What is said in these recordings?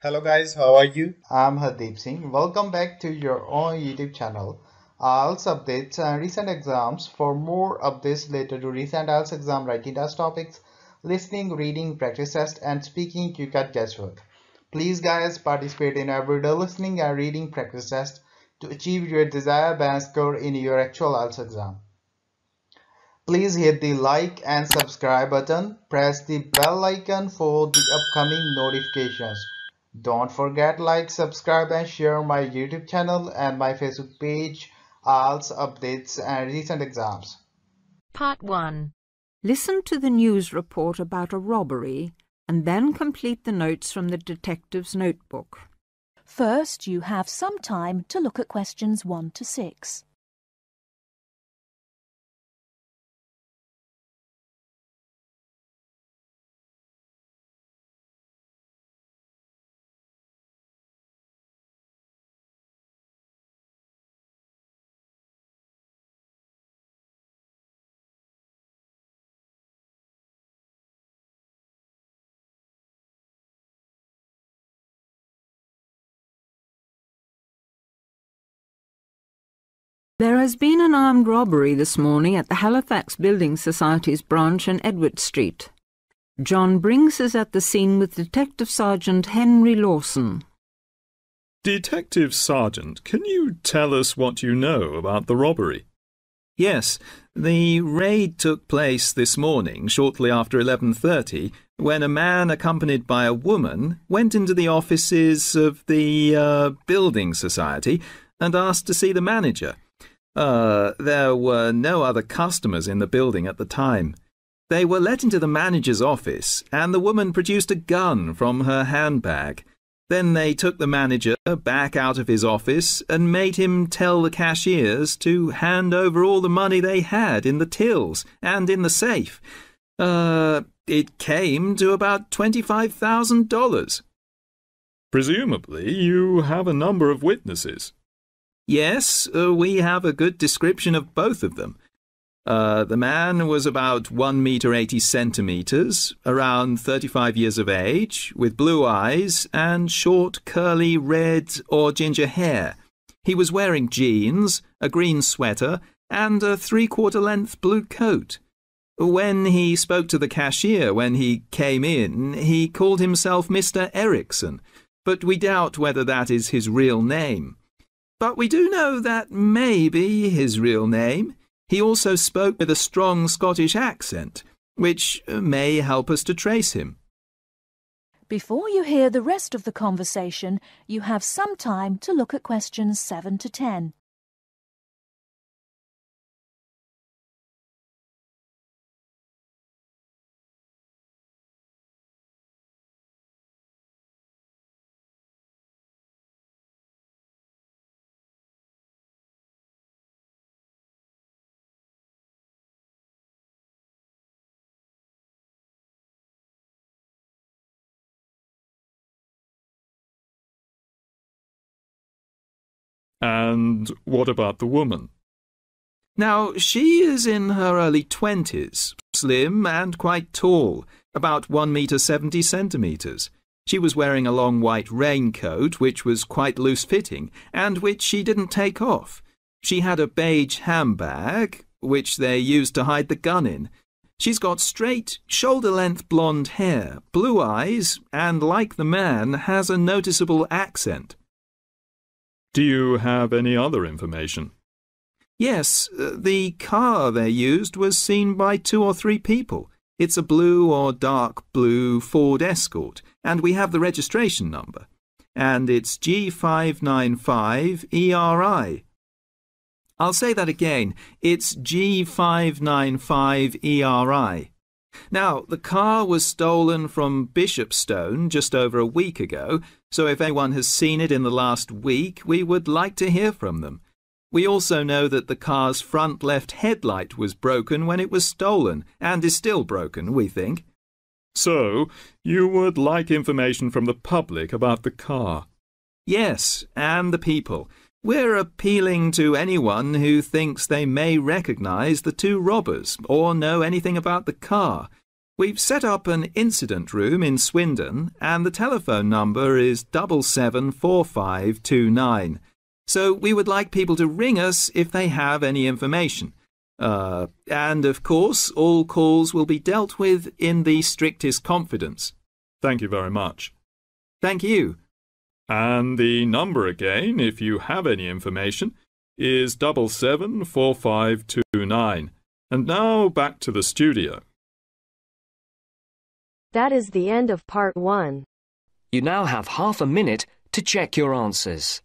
Hello guys, how are you? I'm Hardeep Singh. Welcome back to your own YouTube channel. IELTS updates and recent exams. For more updates related to recent IELTS exam writing test topics, listening, reading, practice test, and speaking, you can guesswork. Please guys participate in everyday listening and reading practice test to achieve your desired band score in your actual IELTS exam. Please hit the like and subscribe button. Press the bell icon for the upcoming notifications. Don't forget like, subscribe and share my YouTube channel and my Facebook page, IELTS updates and recent exams. Part 1. Listen to the news report about a robbery and then complete the notes from the detective's notebook. First, you have some time to look at questions 1 to 6. There has been an armed robbery this morning at the Halifax Building Society's branch on Edward Street. John Briggs is at the scene with Detective Sergeant Henry Lawson. Detective Sergeant, can you tell us what you know about the robbery? Yes, the raid took place this morning shortly after 11:30 when a man accompanied by a woman went into the offices of the building society and asked to see the manager. There were no other customers in the building at the time. They were let into the manager's office and the woman produced a gun from her handbag. Then they took the manager back out of his office and made him tell the cashiers to hand over all the money they had in the tills and in the safe. It came to about $25,000. Presumably you have a number of witnesses. Yes, we have a good description of both of them. The man was about 1 meter 80 centimeters, around 35 years of age, with blue eyes and short, curly red or ginger hair. He was wearing jeans, a green sweater, and a 3/4 length blue coat. When he spoke to the cashier when he came in, he called himself Mr. Erickson, but we doubt whether that is his real name. But we do know that may be his real name. He also spoke with a strong Scottish accent, which may help us to trace him. Before you hear the rest of the conversation, you have some time to look at questions 7 to 10. And what about the woman? Now, she is in her early 20s, slim and quite tall, about 1 meter 70 centimeters. She was wearing a long white raincoat, which was quite loose-fitting, and which she didn't take off. She had a beige handbag, which they used to hide the gun in. She's got straight, shoulder-length blonde hair, blue eyes, and, like the man, has a noticeable accent. Do you have any other information? Yes, the car they used was seen by 2 or 3 people. It's a blue or dark blue Ford Escort, and we have the registration number. And it's G595ERI. I'll say that again. It's G595ERI. Now, the car was stolen from Bishopstone just over a week ago, so if anyone has seen it in the last week, we would like to hear from them. We also know that the car's front left headlight was broken when it was stolen, and is still broken, we think. So, you would like information from the public about the car? Yes, and the people. We're appealing to anyone who thinks they may recognise the 2 robbers or know anything about the car. We've set up an incident room in Swindon and the telephone number is 774529. So we would like people to ring us if they have any information. And of course, all calls will be dealt with in the strictest confidence. Thank you very much. Thank you. And the number again, if you have any information, is 774529. And now back to the studio. That is the end of part 1. You now have half a minute to check your answers.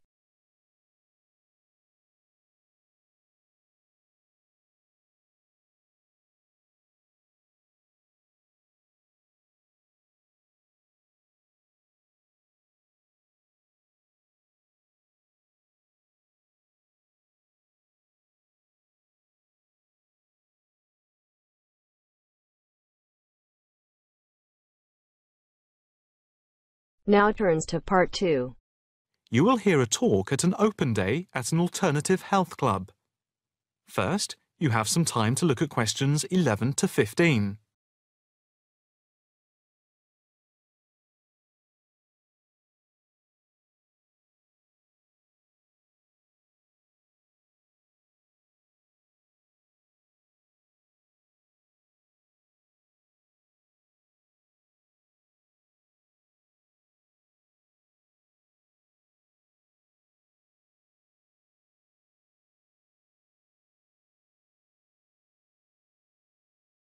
Now turns to part 2. You will hear a talk at an open day at an alternative health club. First, you have some time to look at questions 11 to 15.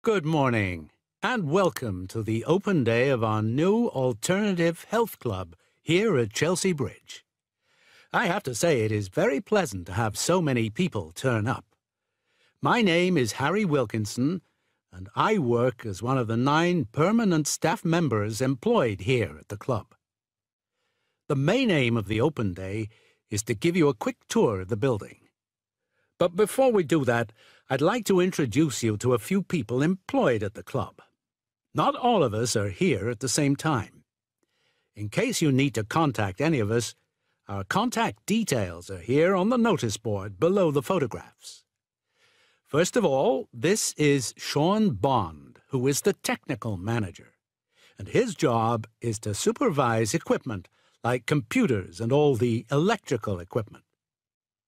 Good morning, and welcome to the open day of our new Alternative Health Club here at Chelsea Bridge. I have to say it is very pleasant to have so many people turn up. My name is Harry Wilkinson, and I work as one of the 9 permanent staff members employed here at the club. The main aim of the open day is to give you a quick tour of the building. But before we do that, I'd like to introduce you to a few people employed at the club. Not all of us are here at the same time. In case you need to contact any of us, our contact details are here on the notice board below the photographs. First of all, this is Sean Bond, who is the technical manager, and his job is to supervise equipment like computers and all the electrical equipment.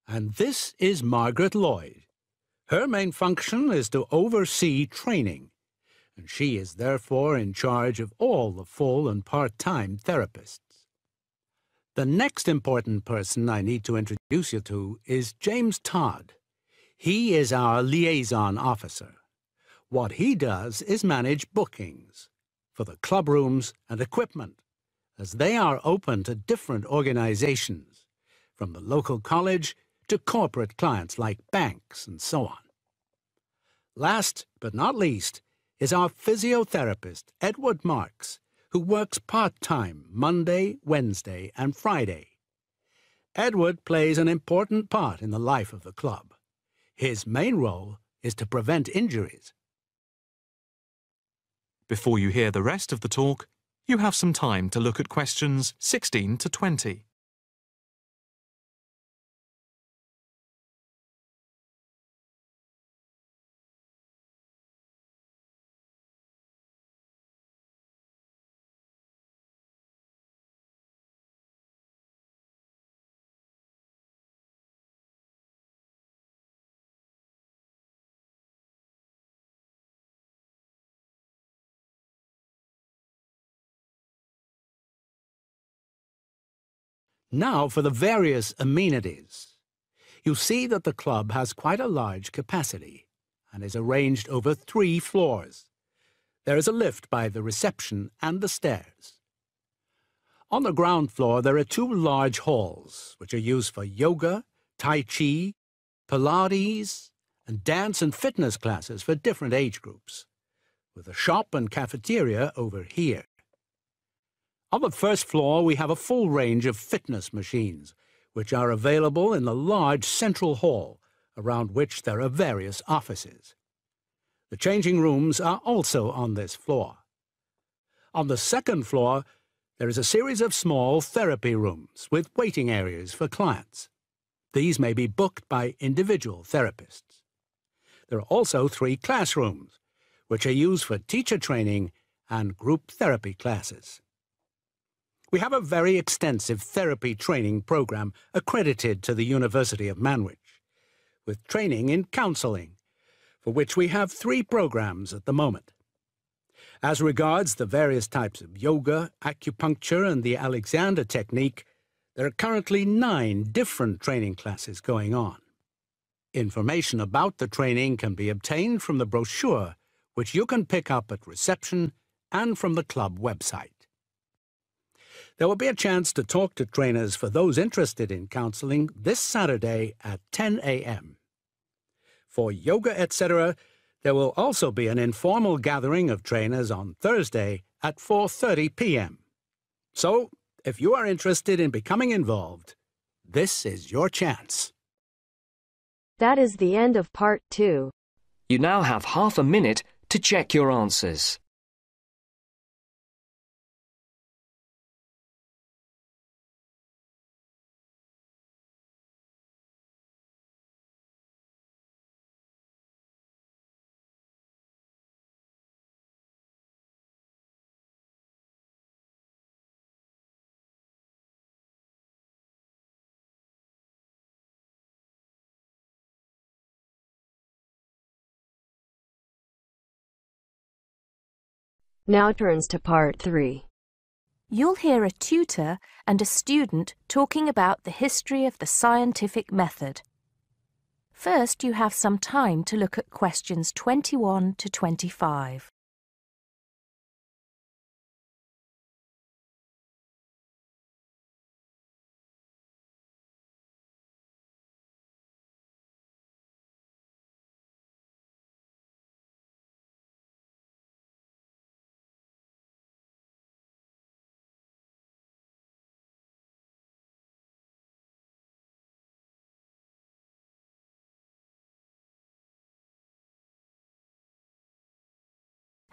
And this is Margaret Lloyd. Her main function is to oversee training, and she is therefore in charge of all the full and part-time therapists. The next important person I need to introduce you to is James Todd. He is our liaison officer. What he does is manage bookings for the club rooms and equipment, as they are open to different organizations, from the local college to corporate clients like banks and so on. Last but not least is our physiotherapist, Edward Marks, who works part-time Monday, Wednesday, and Friday. Edward plays an important part in the life of the club. His main role is to prevent injuries. Before you hear the rest of the talk, you have some time to look at questions 16 to 20. Now for the various amenities. You see that the club has quite a large capacity and is arranged over 3 floors. There is a lift by the reception and the stairs. On the ground floor there are 2 large halls which are used for yoga, tai chi, Pilates, and dance and fitness classes for different age groups, with a shop and cafeteria over here. On the first floor, we have a full range of fitness machines, which are available in the large central hall, around which there are various offices. The changing rooms are also on this floor. On the second floor, there is a series of small therapy rooms with waiting areas for clients. These may be booked by individual therapists. There are also 3 classrooms, which are used for teacher training and group therapy classes. We have a very extensive therapy training program accredited to the University of Manwich, with training in counselling, for which we have 3 programs at the moment. As regards the various types of yoga, acupuncture and the Alexander technique, there are currently 9 different training classes going on. Information about the training can be obtained from the brochure, which you can pick up at reception and from the club website. There will be a chance to talk to trainers for those interested in counselling this Saturday at 10 a.m. For yoga, etc., there will also be an informal gathering of trainers on Thursday at 4:30 p.m. So, if you are interested in becoming involved, this is your chance. That is the end of part 2. You now have half a minute to check your answers. Now turns to part 3. You'll hear a tutor and a student talking about the history of the scientific method. First, you have some time to look at questions 21 to 25.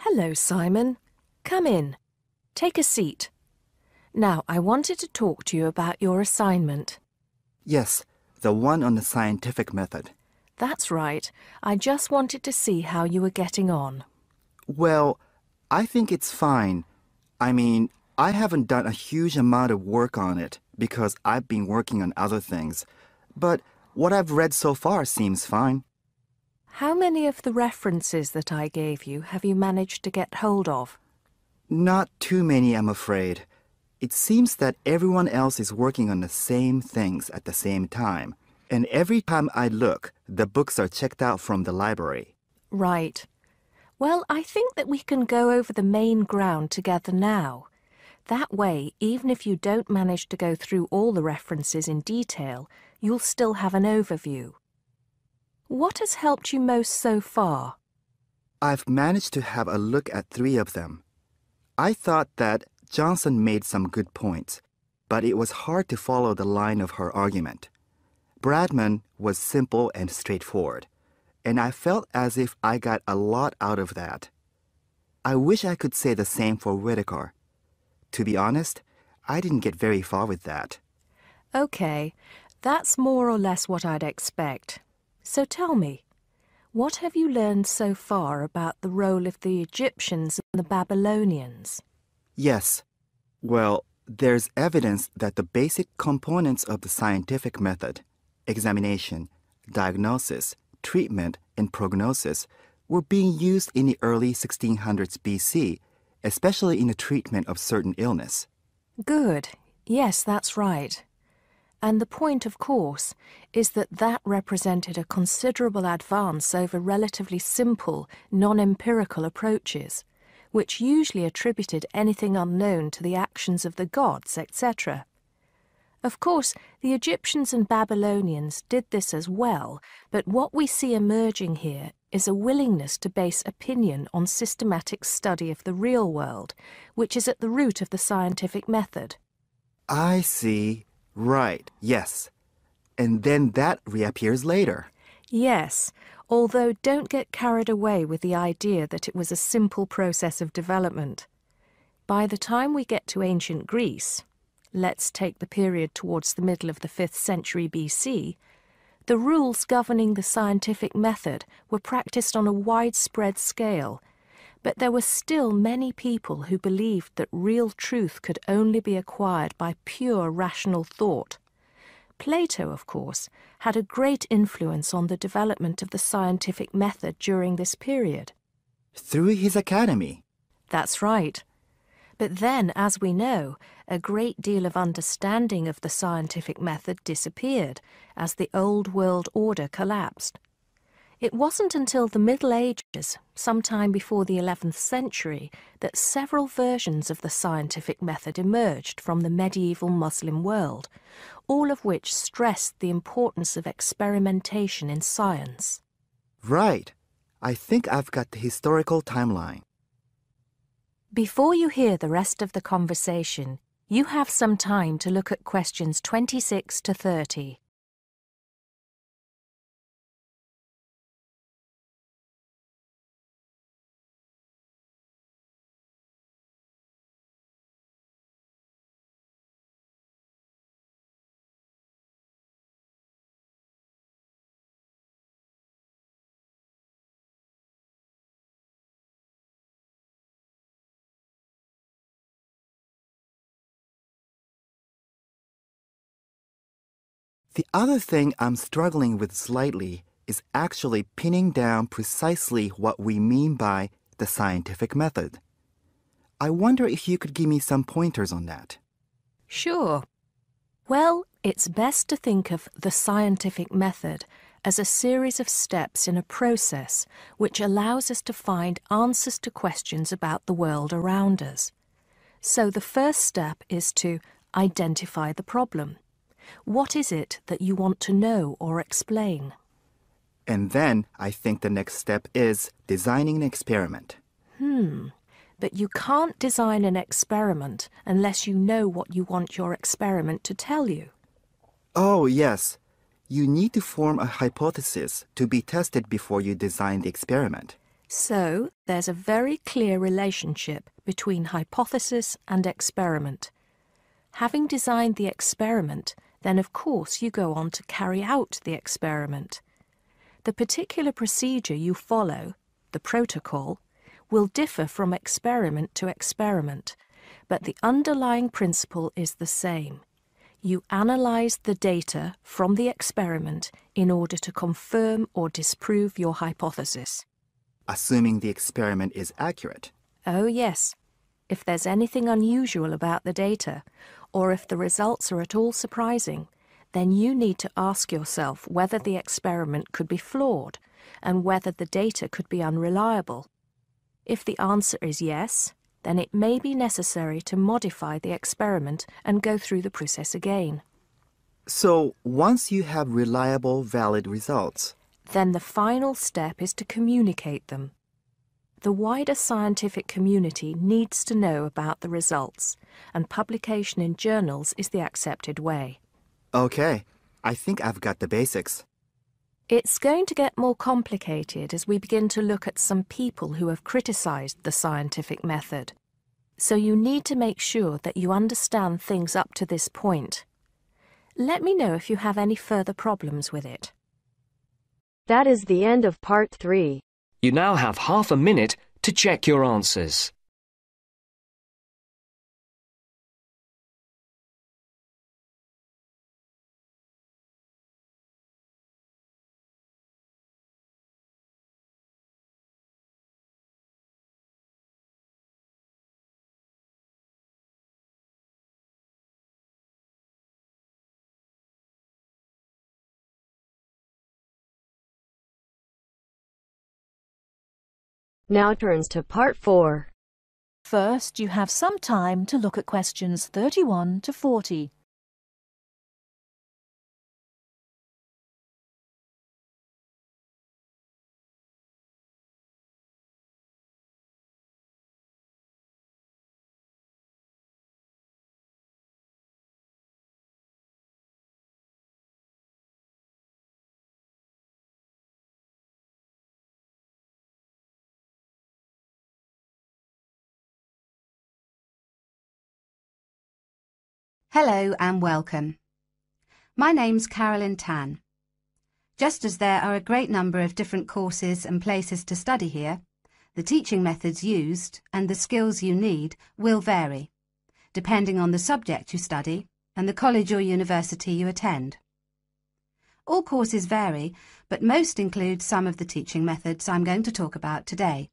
Hello, Simon. Come in. Take a seat. Now, I wanted to talk to you about your assignment. Yes, the one on the scientific method. That's right. I just wanted to see how you were getting on. Well, I think it's fine. I mean, I haven't done a huge amount of work on it because I've been working on other things. But what I've read so far seems fine. How many of the references that I gave you have you managed to get hold of? Not too many, I'm afraid. It seems that everyone else is working on the same things at the same time. And every time I look, the books are checked out from the library. Right. Well, I think that we can go over the main ground together now. That way, even if you don't manage to go through all the references in detail, you'll still have an overview. What has helped you most so far? I've managed to have a look at 3 of them. I thought that Johnson made some good points, but it was hard to follow the line of her argument. Bradman was simple and straightforward, and I felt as if I got a lot out of that. I wish I could say the same for Whittaker. To be honest, I didn't get very far with that. Okay, that's more or less what I'd expect. So tell me, what have you learned so far about the role of the Egyptians and the Babylonians? Yes. Well, there's evidence that the basic components of the scientific method, examination, diagnosis, treatment, and prognosis, were being used in the early 1600s BC, especially in the treatment of certain illness. Good. Yes, that's right. And the point, of course, is that that represented a considerable advance over relatively simple, non-empirical approaches, which usually attributed anything unknown to the actions of the gods, etc. Of course, the Egyptians and Babylonians did this as well, but what we see emerging here is a willingness to base opinion on systematic study of the real world, which is at the root of the scientific method. I see. Right, yes. And then that reappears later. Yes, although don't get carried away with the idea that it was a simple process of development. By the time we get to ancient Greece, let's take the period towards the middle of the 5th century BC, the rules governing the scientific method were practiced on a widespread scale, But there were still many people who believed that real truth could only be acquired by pure rational thought. Plato, of course, had a great influence on the development of the scientific method during this period. Through his academy. That's right. But then, as we know, a great deal of understanding of the scientific method disappeared as the old world order collapsed. It wasn't until the Middle Ages, sometime before the 11th century, that several versions of the scientific method emerged from the medieval Muslim world, all of which stressed the importance of experimentation in science. Right. I think I've got the historical timeline. Before you hear the rest of the conversation, you have some time to look at questions 26 to 30. The other thing I'm struggling with slightly is actually pinning down precisely what we mean by the scientific method. I wonder if you could give me some pointers on that. Sure. Well, it's best to think of the scientific method as a series of steps in a process which allows us to find answers to questions about the world around us. So the first step is to identify the problem. What is it that you want to know or explain? And then I think the next step is designing an experiment. But you can't design an experiment unless you know what you want your experiment to tell you. Oh, yes. You need to form a hypothesis to be tested before you design the experiment. So there's a very clear relationship between hypothesis and experiment. Having designed the experiment, then of course you go on to carry out the experiment. The particular procedure you follow, the protocol, will differ from experiment to experiment, but the underlying principle is the same. You analyze the data from the experiment in order to confirm or disprove your hypothesis. Assuming the experiment is accurate. Oh yes. If there's anything unusual about the data, or if the results are at all surprising, then you need to ask yourself whether the experiment could be flawed and whether the data could be unreliable. If the answer is yes, then it may be necessary to modify the experiment and go through the process again. So, once you have reliable, valid results, then the final step is to communicate them. The wider scientific community needs to know about the results, and publication in journals is the accepted way. Okay, I think I've got the basics. It's going to get more complicated as we begin to look at some people who have criticized the scientific method. So you need to make sure that you understand things up to this point. Let me know if you have any further problems with it. That is the end of part 3. You now have half a minute to check your answers. Now turns to part 4. First, you have some time to look at questions 31 to 40. Hello and welcome. My name's Carolyn Tan. Just as there are a great number of different courses and places to study here, The teaching methods used and the skills you need will vary, depending on the subject you study and the college or university you attend. All courses vary, but most include some of the teaching methods I'm going to talk about today.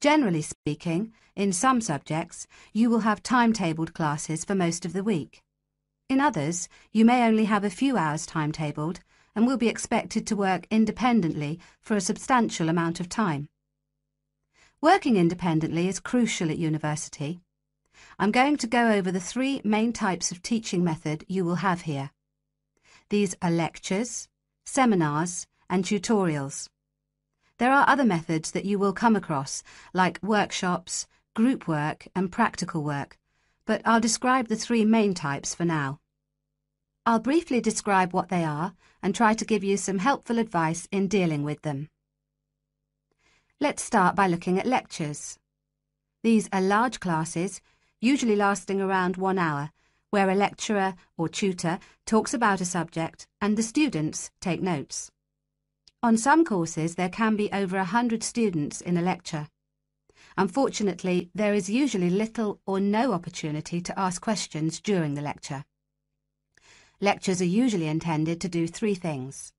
Generally speaking, in some subjects, you will have timetabled classes for most of the week. In others, you may only have a few hours timetabled and will be expected to work independently for a substantial amount of time. Working independently is crucial at university. I'm going to go over the three main types of teaching method you will have here. These are lectures, seminars, and tutorials. There are other methods that you will come across, like workshops, group work, and practical work, but I'll describe the three main types for now. I'll briefly describe what they are and try to give you some helpful advice in dealing with them. Let's start by looking at lectures. These are large classes, usually lasting around 1 hour, where a lecturer or tutor talks about a subject and the students take notes. On some courses, there can be over 100 students in a lecture. Unfortunately, there is usually little or no opportunity to ask questions during the lecture. Lectures are usually intended to do three things.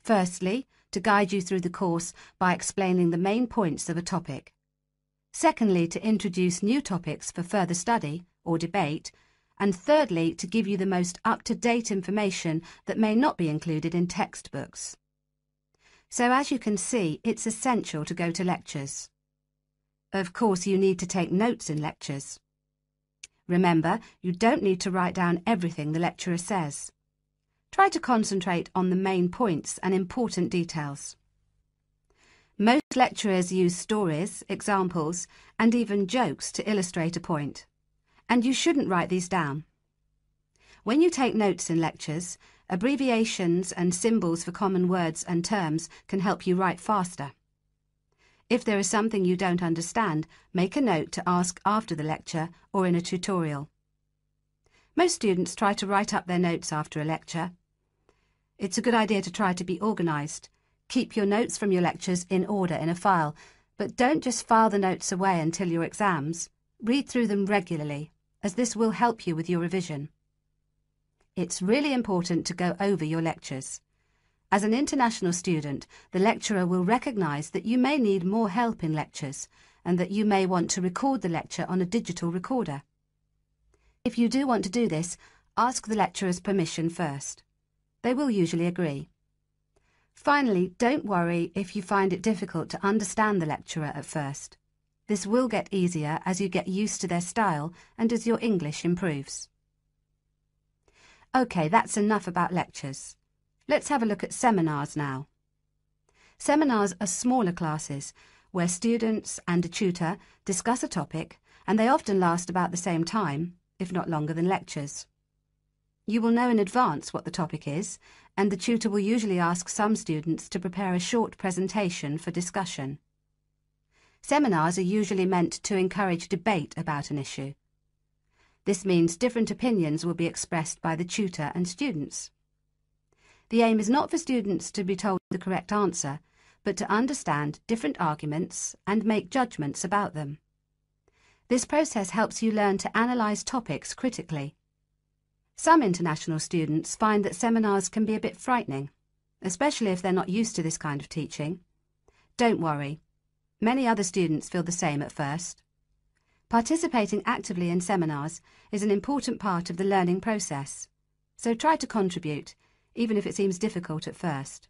Firstly, to guide you through the course by explaining the main points of a topic. Secondly, to introduce new topics for further study or debate. And thirdly, to give you the most up-to-date information that may not be included in textbooks. So as you can see, it's essential to go to lectures. Of course, you need to take notes in lectures. Remember, you don't need to write down everything the lecturer says. Try to concentrate on the main points and important details. Most lecturers use stories, examples, and even jokes to illustrate a point. And you shouldn't write these down. When you take notes in lectures, abbreviations and symbols for common words and terms can help you write faster. If there is something you don't understand, make a note to ask after the lecture or in a tutorial. Most students try to write up their notes after a lecture. It's a good idea to try to be organised. Keep your notes from your lectures in order in a file, but don't just file the notes away until your exams. Read through them regularly, as this will help you with your revision. It's really important to go over your lectures. As an international student, the lecturer will recognise that you may need more help in lectures and that you may want to record the lecture on a digital recorder. If you do want to do this, ask the lecturer's permission first. They will usually agree. Finally, don't worry if you find it difficult to understand the lecturer at first. This will get easier as you get used to their style and as your English improves. OK, that's enough about lectures. Let's have a look at seminars now. Seminars are smaller classes where students and a tutor discuss a topic, and they often last about the same time, if not longer than lectures. You will know in advance what the topic is, and the tutor will usually ask some students to prepare a short presentation for discussion. Seminars are usually meant to encourage debate about an issue. This means different opinions will be expressed by the tutor and students. The aim is not for students to be told the correct answer, but to understand different arguments and make judgments about them. This process helps you learn to analyse topics critically. Some international students find that seminars can be a bit frightening, especially if they're not used to this kind of teaching. Don't worry. Many other students feel the same at first. Participating actively in seminars is an important part of the learning process, so try to contribute, even if it seems difficult at first.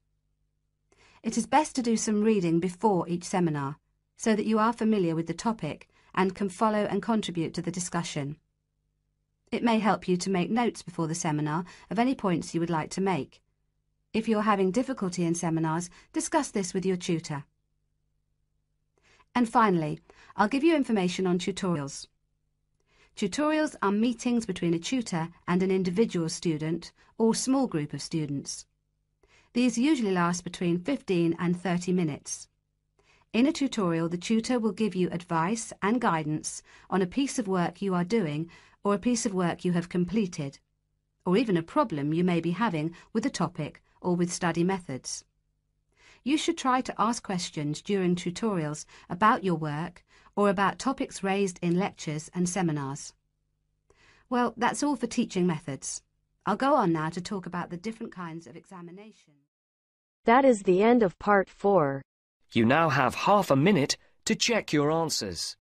It is best to do some reading before each seminar, so that you are familiar with the topic and can follow and contribute to the discussion. It may help you to make notes before the seminar of any points you would like to make. If you're having difficulty in seminars, discuss this with your tutor. And finally, I'll give you information on tutorials. Tutorials are meetings between a tutor and an individual student or small group of students. These usually last between 15 and 30 minutes. In a tutorial, the tutor will give you advice and guidance on a piece of work you are doing or a piece of work you have completed, or even a problem you may be having with a topic or with study methods. You should try to ask questions during tutorials about your work or about topics raised in lectures and seminars. Well, that's all for teaching methods. I'll go on now to talk about the different kinds of examination. That is the end of part 4. You now have half a minute to check your answers.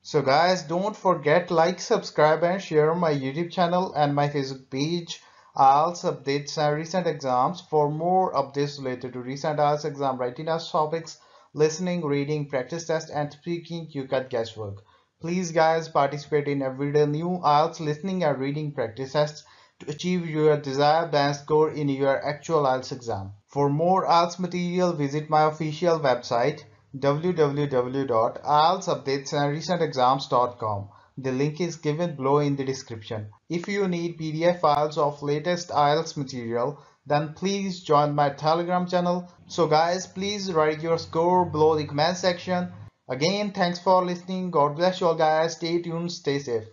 So guys, don't forget like, subscribe and share my YouTube channel and my Facebook page, IELTS updates and recent exams. For more updates related to recent IELTS exam writing test topics, listening, reading, practice test and speaking, you got guesswork. Please guys, participate in everyday new IELTS listening and reading practice tests to achieve your desired band score in your actual IELTS exam. For more IELTS material, visit my official website www.ieltsupdatesandrecentexams.com. The link is given below in the description. If you need PDF files of latest IELTS material, then please join my Telegram channel. So guys, please write your score below the comment section. Again, thanks for listening. God bless you all guys. Stay tuned, stay safe.